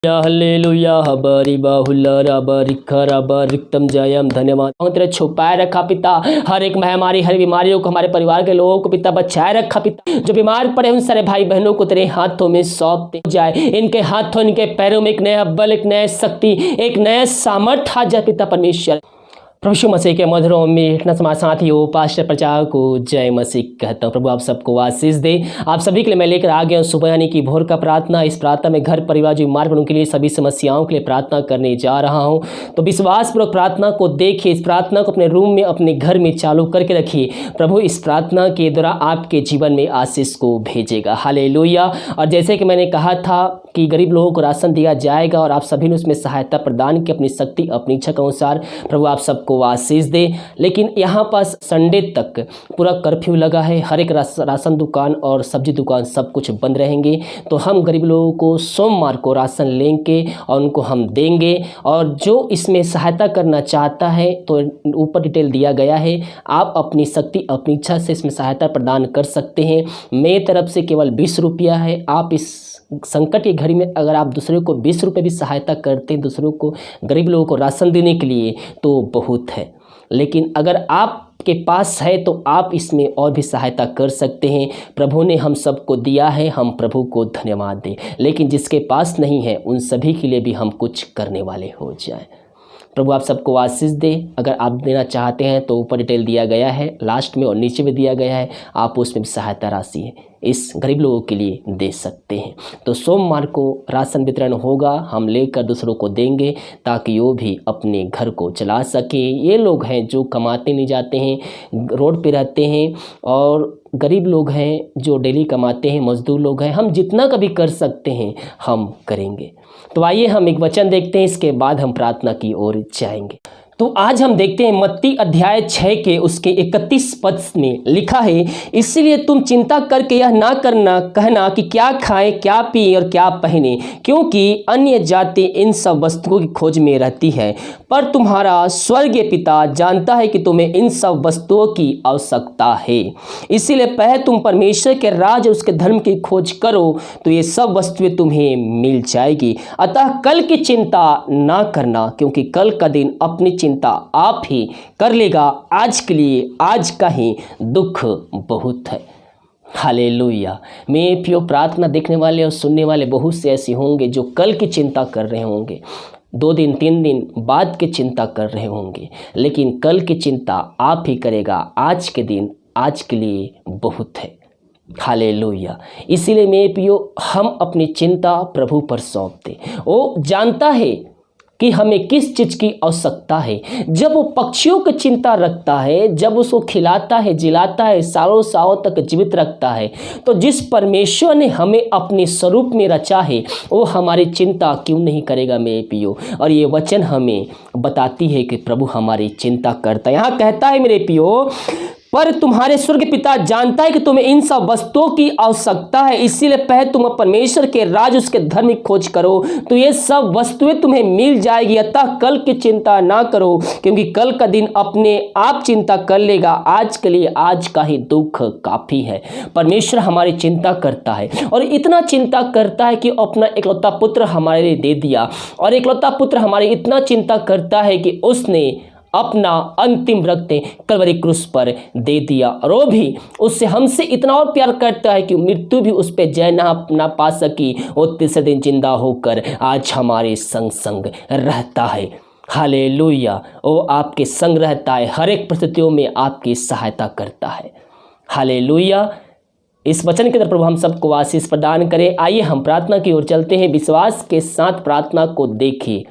Hallelujah हबरी बाहुला रबरी खरबर रिक्तम जयम धन्यवाद। तेरे छुपाए रखा पिता, हर एक महामारी हर बीमारियों को हमारे परिवार के लोगों को पिता बचाए रखा पिता। जो बीमार पड़े उन सारे भाई बहनों को तेरे हाथों में सौंप दे जाए। इनके हाथों इनके पैरों में एक नया बल, एक नया शक्ति, एक नया सामर्थ्य आ जाए पिता परमेश्वर। प्रभु यीशु मसीह के मधुरों में इतना समाज साथियों पास्टर प्रचार को जय मसीह कहता हूँ। प्रभु आप सबको आशीष दे। आप सभी के लिए मैं लेकर आ गया हूँ सुबह यानी कि भोर का प्रार्थना। इस प्रार्थना में घर परिवार जो बीमार पड़े उनके लिए सभी समस्याओं के लिए प्रार्थना करने जा रहा हूँ। तो विश्वासपूर्वक प्रार्थना को देखिए, इस प्रार्थना को अपने रूम में अपने घर में चालू करके रखिए। प्रभु इस प्रार्थना के द्वारा आपके जीवन में आशीष को भेजेगा। हालेलुया। और जैसे कि मैंने कहा था कि गरीब लोगों को राशन दिया जाएगा और आप सभी ने उसमें सहायता प्रदान की अपनी शक्ति अपनी इच्छा के अनुसार। प्रभु आप सबको आशीष दे। लेकिन यहाँ पास संडे तक पूरा कर्फ्यू लगा है, हर एक राशन दुकान और सब्जी दुकान सब कुछ बंद रहेंगे। तो हम गरीब लोगों को सोमवार को राशन लेंगे और उनको हम देंगे। और जो इसमें सहायता करना चाहता है तो ऊपर डिटेल दिया गया है, आप अपनी शक्ति अपनी इच्छा से इसमें सहायता प्रदान कर सकते हैं। मेरी तरफ से केवल 20 रुपया है। आप इस संकट की घड़ी में अगर आप दूसरों को 20 रुपये भी सहायता करते हैं, दूसरों को गरीब लोगों को राशन देने के लिए, तो बहुत है। लेकिन अगर आपके पास है तो आप इसमें और भी सहायता कर सकते हैं। प्रभु ने हम सबको दिया है, हम प्रभु को धन्यवाद दें। लेकिन जिसके पास नहीं है उन सभी के लिए भी हम कुछ करने वाले हो जाए। प्रभु आप सबको आशीष दे। अगर आप देना चाहते हैं तो ऊपर डिटेल दिया गया है, लास्ट में और नीचे में दिया गया है, आप उसमें भी सहायता राशि इस गरीब लोगों के लिए दे सकते हैं। तो सोमवार को राशन वितरण होगा, हम लेकर दूसरों को देंगे ताकि वो भी अपने घर को चला सके। ये लोग हैं जो कमाते नहीं जाते हैं, रोड पे रहते हैं, और गरीब लोग हैं जो डेली कमाते हैं, मजदूर लोग हैं। हम जितना कभी कर सकते हैं हम करेंगे। तो आइए हम एक वचन देखते हैं, इसके बाद हम प्रार्थना की ओर जाएंगे। तो आज हम देखते हैं मत्ती अध्याय 6 के उसके 31 पद में लिखा है, इसलिए तुम चिंता करके यह ना कहना कि क्या खाएं क्या पिए और क्या पहने, क्योंकि अन्य जाति इन सब वस्तुओं की खोज में रहती है, पर तुम्हारा स्वर्गीय पिता जानता है कि तुम्हें इन सब वस्तुओं की आवश्यकता है। इसीलिए पहले तुम परमेश्वर के राज और उसके धर्म की खोज करो तो ये सब वस्तुएं तुम्हें मिल जाएगी। अतः कल की चिंता ना करना, क्योंकि कल का दिन अपनी चिंता आप ही कर लेगा। आज के लिए आज का ही दुख बहुत है। हालेलुया। मेरे प्रिय प्रार्थना देखने वाले और सुनने वाले बहुत से ऐसे होंगे जो कल की चिंता कर रहे होंगे, 2 दिन 3 दिन बाद की चिंता कर रहे होंगे, लेकिन कल की चिंता आप ही करेगा। आज के दिन आज के लिए बहुत है। हालेलुया। इसीलिए मेरे प्रियो हम अपनी चिंता प्रभु पर सौंप दें। वो जानता है कि हमें किस चीज़ की आवश्यकता है। जब वो पक्षियों की चिंता रखता है, जब उसको खिलाता है जिलाता है, सालों सालों तक जीवित रखता है, तो जिस परमेश्वर ने हमें अपने स्वरूप में रचा है वो हमारी चिंता क्यों नहीं करेगा मेरे प्रियो। और ये वचन हमें बताती है कि प्रभु हमारी चिंता करता है। यहाँ कहता है मेरे प्रियो, पर तुम्हारे स्वर्ग पिता जानता है कि तुम्हें इन सब वस्तुओं की आवश्यकता है, इसीलिए पहले तुम परमेश्वर के राज उसके धर्म की खोज करो तो ये सब वस्तुएं तुम्हें मिल जाएगी। अतः कल की चिंता ना करो, क्योंकि कल का दिन अपने आप चिंता कर लेगा। आज के लिए आज का ही दुख काफी है। परमेश्वर हमारी चिंता करता है और इतना चिंता करता है कि अपना इकलौता पुत्र हमारे लिए दे दिया। और इकलौता पुत्र हमारी इतना चिंता करता है कि उसने अपना अंतिम रक्त कलवरी क्रूस पर दे दिया, और वो भी उससे हमसे इतना और प्यार करता है कि मृत्यु भी उस पर जय ना पा सकी। वो तीसरे दिन जिंदा होकर आज हमारे संग संग रहता है। हालेलुया। वो आपके संग रहता है, हर एक परिस्थितियों में आपकी सहायता करता है। हालेलुया। इस वचन के तरफ प्रभु हम सबको आशीष प्रदान करें। आइए हम प्रार्थना की ओर चलते हैं। विश्वास के साथ प्रार्थना को देखें,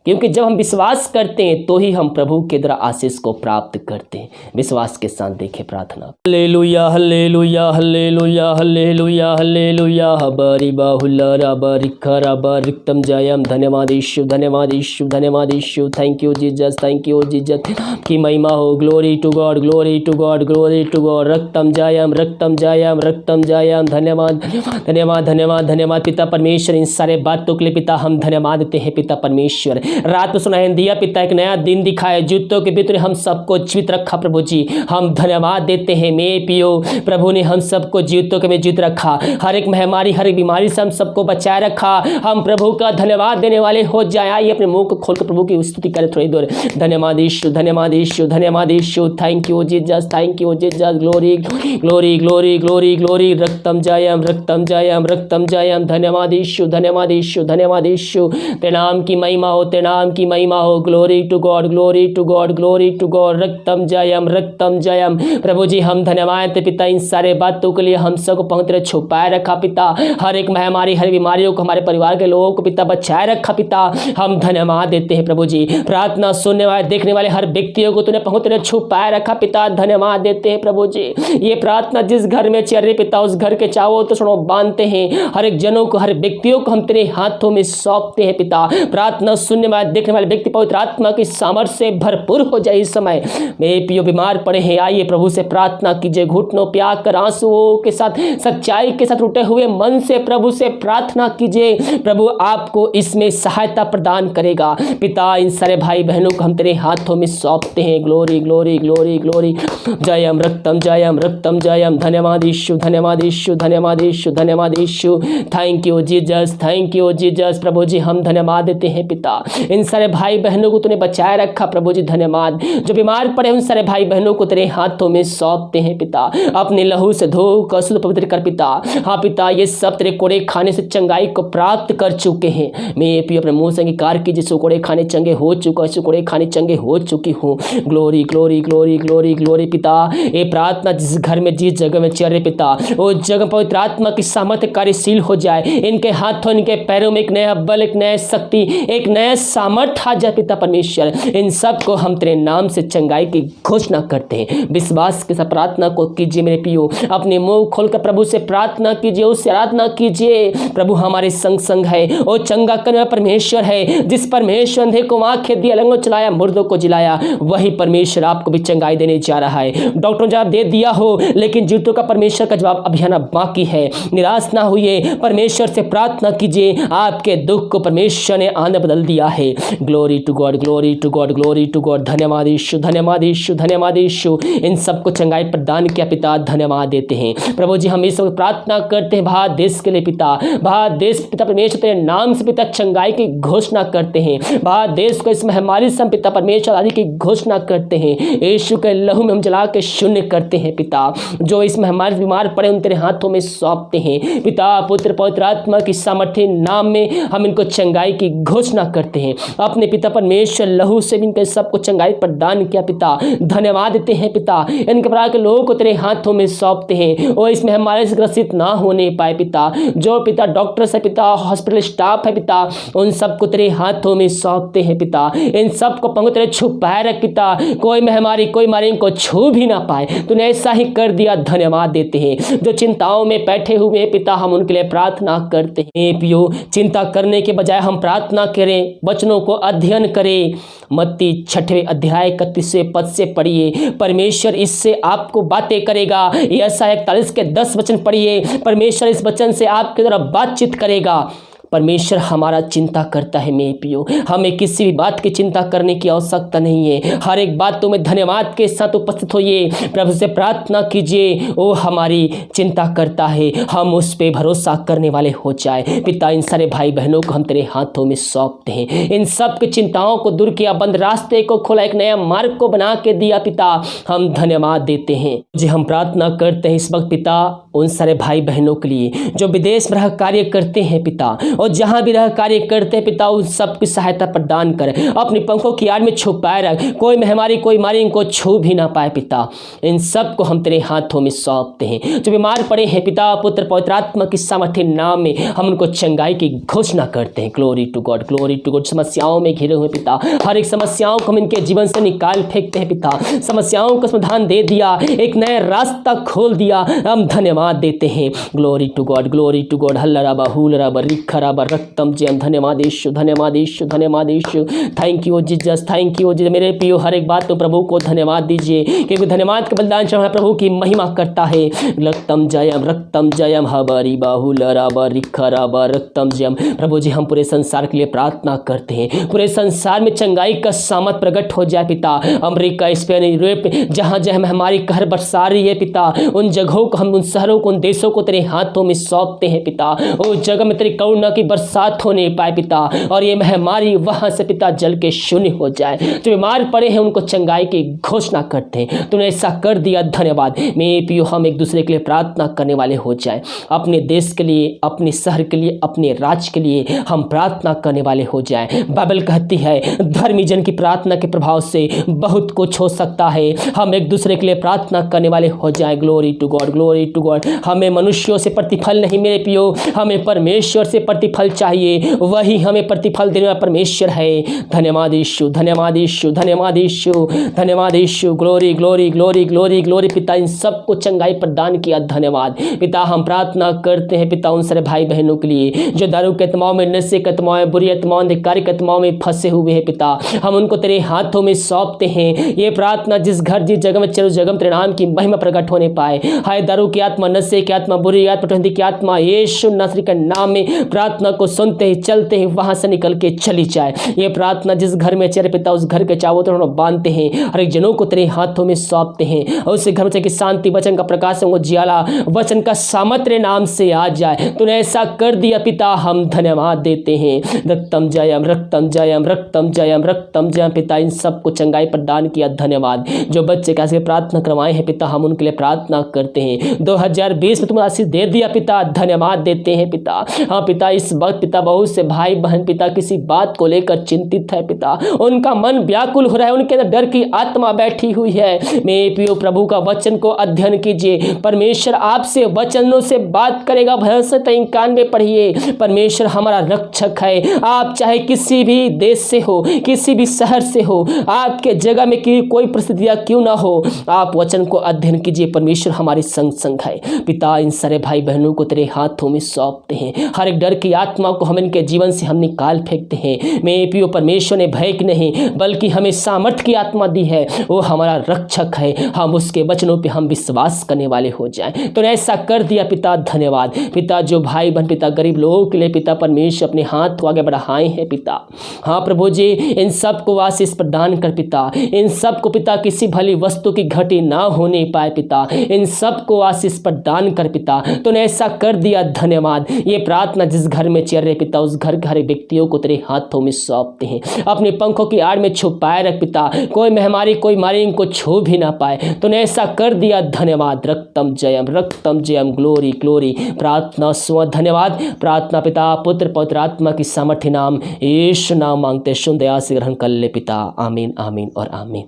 क्योंकि जब हम विश्वास करते हैं तो ही हम प्रभु के द्वारा आशीष को प्राप्त करते हैं। विश्वास के साथ देखें प्रार्थना। Hallelujah hallelujah hallelujah hallelujah hallelujah हबरी बाहुला रबरी खरबर रिक्तम जयम। धन्यवाद यीशु, धन्यवाद यीशु, धन्यवाद Yeshu. Thank you Jesus, thank you Jesus की महिमा हो। Glory to God, glory to God, glory to God. रक्तम जयम, रक्तम जयम, रक्तम जयम। धन्यवाद धन्यवाद धन्यवाद धन्यवाद पिता परमेश्वर। इन सारे बातों के लिए पिता हम धन्यवाद देते हैं पिता परमेश्वर। रात में सुनाई दिया पिता, एक नया दिन दिखाया, जूतों के भीतर हम सबको जीवित रखा प्रभु जी, हम धन्यवाद देते हैं। मेरे पियो प्रभु ने हम सबको जीवितों के में जीवित रखा, हर एक महामारी हर एक बीमारी से हम सबको बचाए रखा। हम प्रभु का धन्यवाद देने वाले हो जाए। आइए अपने मुंह को खोलकर प्रभु की स्तुति करें थोड़ी देर। धन्यवाद यीशु, धन्यवाद यीशु, धन्यवाद Yeshu. Thank you Jesus, thank you Jesus. Glory glory glory glory glory. रक्तम जयम, रक्तम जयम, रक्तम जयम। धन्यवाद यीशु, धन्यवाद यीशु, धन्यवाद यीशु। तेरे नाम की महिमा हो, तेरे नाम की महिमा हो। Glory to God, glory to God, glory to God. रक्तम जयम, रक्तम जयम। प्रभु जी हम धन्यवाद देते पिता, इन सारे बातों के लिए हम सबको पवित्र छुपाए रखा पिता, हर एक महामारी हर बीमारियों को हमारे परिवार के लोगों को पिता बचाए रखा पिता। हम धन्यवाद देते हैं प्रभु जी। प्रार्थना सुनने वाले देखने वाले हर व्यक्तियों को तूने पवित्र छुपाए रखा पिता, धन्यवाद देते हैं प्रभु जी। ये प्रार्थना जिस घर में चल रही पिता, उस घर के चावों तो सुनो बांधते हैं, हर एक जनों को हर व्यक्तियों को हम तेरे हाथों में सौंपते हैं पिता। प्रार्थना सुनने वाले देखने वाले व्यक्ति पवित्र आत्मा की सामर्थ्य से भरपूर हो जाए। इस समय मेरे पियो बीमार पड़े हैं, आइए प्रभु से प्रार्थना कीजिए, घुटनों प्याग कर आंसुओं के साथ सच्चाई के साथ टूटे हुए मन से प्रभु से प्रार्थना कीजिए। प्रभु आपको इसमें सहायता प्रदान करेगा पिता। इन सारे भाई बहनों को हम तेरे हाथों में सौंपते हैं। Glory glory glory glory. जयम, रक्तम जयम, रक्तम जयम। धन्यवाद यीशु, धन्यवाद यीशु, धन्यवाद यीशु, धन्यवाद Yeshu. Thank you Jesus, thank you Jesus. प्रभु जी हम धन्यवाद देते हैं पिता, इन सारे भाई बहनों को तूने बचाए रखा प्रभु जी, धन्यवाद। जो बीमार पड़े उन सारे भाई बहनों को तेरे हाथों में सौंपते हैं पिता, अपने लहू से धो कर शुद्ध पवित्र कर पिता। हाँ पिता, ये सब तेरे कोड़े खाने से चंगाई को प्राप्त कर चुके हैं। मैं पियो अपने मुंह से अंगीकार की, जिस कोड़े खाने चंगे हो चुका, इस कोड़े खाने चंगे हो चुकी हूँ। Glory glory glory glory glory पिता। ये प्रार्थना जिस घर में जिस जगह में चल रहे पिता, वो जगह पवित्र आत्मा की सामर्थ्य कार्यशील हो जाए। इनके हाथों इनके पैरों में एक नया बल, एक नया शक्ति, एक नया सामर्थ्य आ जाए पिता परमेश्वर। इन सब को हम तेरे नाम से चंगाई की घोषणा करते हैं। विश्वास के साथ प्रार्थना को कीजिए मेरे पियो, अपने मुंह खोलकर प्रभु से प्रार्थना कीजिए, उससे आराधना कीजिए। प्रभु हमारे संग संग है, वो चंगा करने वाला परमेश्वर है। जिस परमेश्वर अंधे को आंखें दी, अलंगों चलाया, मुर्दों को जिलाया, वही परमेश्वर आपको भी चंगाई देने जा रहा है। डॉक्टरों ने जवाब दे दिया हो, लेकिन जीवितों का परमेश्वर का जवाब अभी आना बाकी है। निराश ना होइए, परमेश्वर से प्रार्थना कीजिए। आपके दुख को परमेश्वर ने आनंद बदल दिया है। Glory to God, glory to God, glory to God. धन्यवाद यीशु, धन्यवाद यीशु, धन्यवाद यीशु। इन सबको चंगाई प्रदान किया पिता, धन्यवाद देते हैं प्रभु जी। हम इस सब प्रार्थना करते हैं भारत देश के लिए पिता, भारत देश पिता परमेश्वर तेरे नाम से पिता चंगाई की घोषणा करते हैं। भारत देश को इस महामारी से पिता परमेश्वर आदि की घोषणा करते हैं। यीशु के लहू में हम जला के शून्य करते हैं पिता। जो इस महामारी बीमार पड़े उन तेरे हाथों में सौंपते हैं पिता। पुत्र पवित्र आत्मा की सामर्थ्य नाम में हम इनको चंगाई की घोषणा करते हैं। अपने पिता परमेश्वर लहू से इनके सबको चंगाई प्रदान किया पिता, धन्यवाद देते हैं पिता। इनके प्रकार के लोगों को तेरे हाथों में सौंपते हैं और इस महामारी से ग्रसित ना होने पाए पिता। जो पिता डॉक्टर है पिता, हॉस्पिटल स्टाफ है पिता, उन सबको तेरे हाथों में सौंपते हैं पिता। इन सबको पवित्र छुपाए रख पिता, कोई महामारी कोई मारी इनको छू भी ना पाए। तूने ऐसा ही कर दिया, धन्यवाद देते हैं। जो चिंताओं में बैठे हुए हैं पिता, हम उनके लिए प्रार्थना करते हैं पियो। चिंता करने के बजाय हम प्रार्थना करें, वचनों को अध्ययन करें। मत्ती 6वें अध्याय 31वें पद से पढ़िए, परमेश्वर इससे आपको बातें करेगा। यशायाह 41 के 10 वचन पढ़िए, परमेश्वर इस वचन से आपके द्वारा बातचीत करेगा। परमेश्वर हमारा चिंता करता है मेरे पियो, हमें किसी भी बात की चिंता करने की आवश्यकता नहीं है। हर एक बातों में धन्यवाद के साथ उपस्थित होइए, प्रभु से प्रार्थना कीजिए, वो हमारी चिंता करता है, हम उस पे भरोसा करने वाले हो जाए। पिता इन सारे भाई बहनों को हम तेरे हाथों में सौंपते हैं। इन सब की चिंताओं को दूर किया, बंद रास्ते को खोला, एक नया मार्ग को बना के दिया पिता, हम धन्यवाद देते हैं जी। हम प्रार्थना करते हैं इस वक्त पिता उन सारे भाई बहनों के लिए जो विदेश में रह कार्य करते हैं पिता, और जहां भी रह कार्य करते हैं पिता, उन सबकी सहायता प्रदान कर, अपने पंखों की आड़ में छुपाए रख, कोई महामारी कोई मारी इनको छू भी ना पाए पिता। इन सब को हम तेरे हाथों में सौंपते हैं। जो बीमार पड़े हैं पिता, पुत्र पवित्र आत्मा की सामर्थ्य नाम में हम उनको चंगाई की घोषणा करते हैं। Glory to God, glory to God. समस्याओं में घिरे हुए पिता, हर एक समस्याओं को हम इनके जीवन से निकाल फेंकते हैं पिता। समस्याओं का समाधान दे दिया, एक नया रास्ता खोल दिया, हम धन्यवाद देते हैं। Glory to God, glory to God. हल्ला रबा हुल रबा रिखा राबा रक्तम जयम। धन्यवाद यीशु, धन्यवाद यीशु, धन्यवाद Yeshu. Thank you Jesus, thank you Jesus. मेरे प्रियो हर एक बात तो प्रभु को धन्यवाद दीजिए, क्योंकि धन्यवाद का बलिदान चढ़ाना प्रभु की महिमा करता है। रक्तम जयम हबरी बाहुल राबा रिखा राबा रक्तम जयम। प्रभु जी हम पूरे संसार के लिए प्रार्थना करते हैं, पूरे संसार में चंगाई का सामर्थ प्रकट हो जाए पिता। अमेरिका, स्पेन, यूरोप, जहाँ जहाँ हमारी कहर बरसा रही है पिता, उन जगहों को हम, उन शहरों को, उन देशों को तेरे हाथों में सौंपते हैं पिता। उस जगह में तेरी करुणा की बरसात होने पाए पिता, और ये महामारी वहां से पिता जल के शून्य हो जाए। जो बीमार पड़े हैं उनको चंगाई की घोषणा करते हैं। तूने ऐसा कर दिया, धन्यवाद। मेरे प्रियो हम एक दूसरे के लिए प्रार्थना करने वाले हो जाए, अपने देश के लिए, अपने शहर के लिए, अपने राज्य के लिए हम प्रार्थना करने वाले हो जाए। बाइबल कहती है धर्मी जन की प्रार्थना के प्रभाव से बहुत कुछ हो सकता है। हम एक दूसरे के लिए प्रार्थना करने वाले हो जाए। Glory to God, glory to God. हमें मनुष्यों से प्रतिफल नहीं मेरे प्रियो, हमें परमेश्वर से प्रतिफल चाहिए, वही हमें प्रतिफल देने वाला परमेश्वर है। धन्यवाद यीशु, धन्यवाद यीशु, धन्यवाद यीशु, धन्यवाद Yeshu. Glory glory glory glory glory पिता, इन सबको चंगाई प्रदान किया, धन्यवाद पिता। हम प्रार्थना करते हैं पिता उन सारे भाई बहनों के लिए जो दारू के आत्माओं में, नशे के आत्माओं में, बुरी आत्माओं, अधिकारी आत्माओं में फंसे हुए हैं पिता। हम उनको तेरे हाथों में सौंपते हैं। ये प्रार्थना जिस घर जिस जगह में चलो जगह में तेरे नाम की महिमा प्रकट होने पाए। हाय दारू की आत्मा, नशे की आत्मा, बुरी आत्मा, की आत्मा, यीशु नासरी के नाम में प्रार्थना को सुनते ही चलते ही वहां से निकल के चली जाए। ये प्रार्थना जिस घर में चले पिता, उस घर के चारों तरफ बांधते हैं, हर एक जनों को तेरे हाथों में सौंपते हैं, और उस घर में की शांति, वचन का प्रकाश, उजियाला, वचन का सामर्थ तेरे नाम से आ जाए। तूने ऐसा कर दिया पिता, हम धन्यवाद देते हैं। रक्तम जयम, रक्तम जयम, रक्तम जयम, रक्तम जयम पिता। इन सबको चंगाई प्रदान किया, धन्यवाद। जो बच्चे कैसे प्रार्थना करवाए हैं पिता, हम उनके लिए प्रार्थना करते हैं। 2020 में तुम आशीष दे दिया पिता, धन्यवाद देते हैं पिता। हाँ पिता, इस वक्त पिता बहुत से भाई बहन पिता किसी बात को लेकर चिंतित है पिता, उनका मन व्याकुल हो रहा है, उनके अंदर डर की आत्मा बैठी हुई है। मेरे प्रियो प्रभु का वचन को अध्ययन कीजिए। परमेश्वर आपसे वचनों से बात करेगा। भरोसे 91 पढ़िए। परमेश्वर हमारा रक्षक है। आप चाहे किसी भी देश से हो, किसी भी शहर से हो, आपके जगह में कोई परिस्थितियां क्यों ना हो, आप वचन को अध्ययन कीजिए। परमेश्वर हमारे संग संग है पिता। इन सारे भाई बहनों को तेरे हाथों में सौंपते हैं। हर एक डर की आत्मा को हम इनके जीवन से हम निकाल फेंकते हैं। मेरे प्रियो परमेश्वर ने भय की नहीं बल्कि हमें सामर्थ्य की आत्मा दी है। वो हमारा रक्षक है। हम उसके वचनों पे हम विश्वास करने वाले हो जाएं। तो ऐसा कर दिया पिता, धन्यवाद पिता। जो भाई बहन पिता गरीब लोगों के लिए पिता परमेश्वर अपने हाथ को आगे बढ़ाए हैं पिता। हाँ प्रभु जी, इन सबको आशीष प्रदान कर पिता। इन सबको पिता किसी भली वस्तु की घटी ना होने पाए पिता। इन सबको आशीष प्रदान कर पिता। तूने ऐसा कर दिया, धन्यवाद। ये प्रार्थना जिस घर में चल रहे पिता, उस घर के हर व्यक्तियों को तेरे हाथों में सौंपते हैं। अपने पंखों की आड़ में छुपाए रख पिता। कोई महामारी, कोई मारी इनको छू भी ना पाए। तूने ऐसा कर दिया, धन्यवाद। रक्तम जयम, रक्तम जयम। Glory glory. प्रार्थना स्व धन्यवाद। प्रार्थना पिता पुत्र पवित्र आत्मा की सामर्थ्य नाम यीशु नाम मांगते सुन दया से ग्रहण कर ले पिता। आमीन, आमीन और आमीन।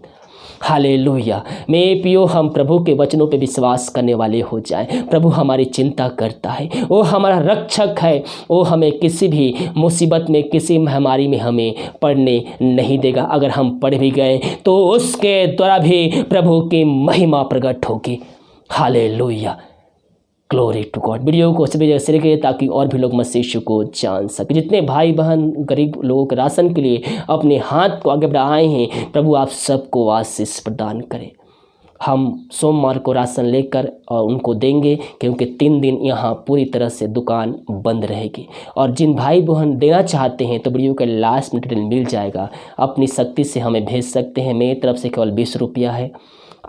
हालेलुया। मेरे प्रियो, हम प्रभु के वचनों पे विश्वास करने वाले हो जाएं। प्रभु हमारी चिंता करता है, वो हमारा रक्षक है। वो हमें किसी भी मुसीबत में, किसी महामारी में हमें पड़ने नहीं देगा। अगर हम पड़ भी गए तो उसके द्वारा भी प्रभु की महिमा प्रकट होगी। Hallelujah, glory to God. Video को सभी जगह शेयर करिए ताकि और भी लोग मसीह यीशु को जान सके। जितने भाई बहन गरीब लोगों के राशन के लिए अपने हाथ को आगे बढ़ाए हैं, प्रभु आप सबको आशीष प्रदान करें। हम सोमवार को राशन लेकर और उनको देंगे, क्योंकि 3 दिन यहाँ पूरी तरह से दुकान बंद रहेगी। और जिन भाई बहन देना चाहते हैं तो वीडियो के लास्ट में डिटेल मिल जाएगा। अपनी शक्ति से हमें भेज सकते हैं। मेरी तरफ से केवल 20 रुपया है।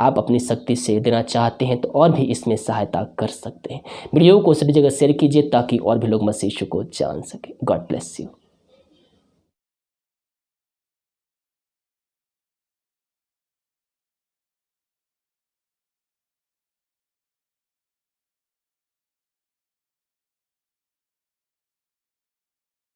आप अपनी शक्ति से देना चाहते हैं तो और भी इसमें सहायता कर सकते हैं। वीडियो को सभी जगह शेयर कीजिए ताकि और भी लोग मसीह यीशु को जान सकें। God bless you.